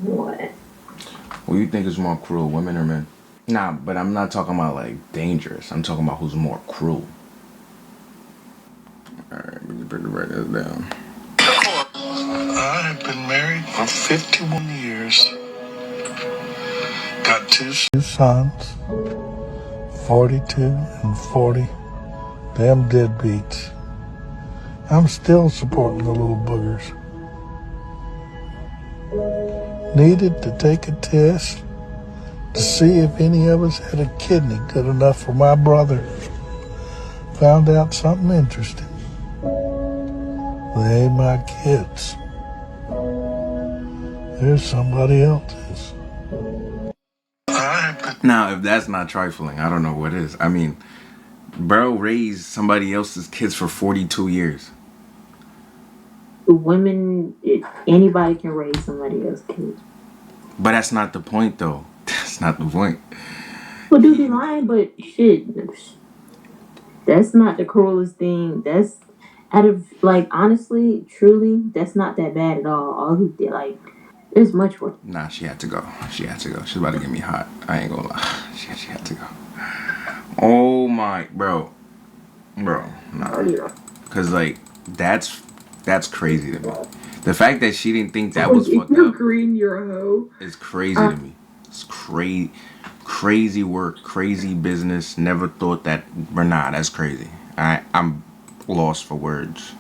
What? Who you think is more cruel, women or men? Nah, but I'm not talking about like dangerous. I'm talking about who's more cruel. Alright, we just better write this down. I have been married for 51 years. Got two sons, 42 and 40. Damn deadbeats. I'm still supporting the little boogers. Needed to take a test to see if any of us had a kidney good enough for my brother. Found out something interesting. They ain't my kids. There's somebody else's. Now, if that's not trifling, I don't know what is. I mean, bro raised somebody else's kids for 42 years. Women, anybody can raise somebody else's kids. But that's not the point, though. That's not the point. Well, do be lying, but shit, that's not the cruelest thing. That's out of like honestly, truly, that's not that bad at all. All he did, like, there's much worse. Nah, she had to go. She had to go. She's about to get me hot. I ain't gonna lie. She had to go. Oh my, bro, nah. Cause like that's crazy to me. The fact that she didn't think that was If fucked you're up green, you're a hoe. is crazy to me. It's crazy work, crazy business. Never thought that. But nah, that's crazy. I'm lost for words.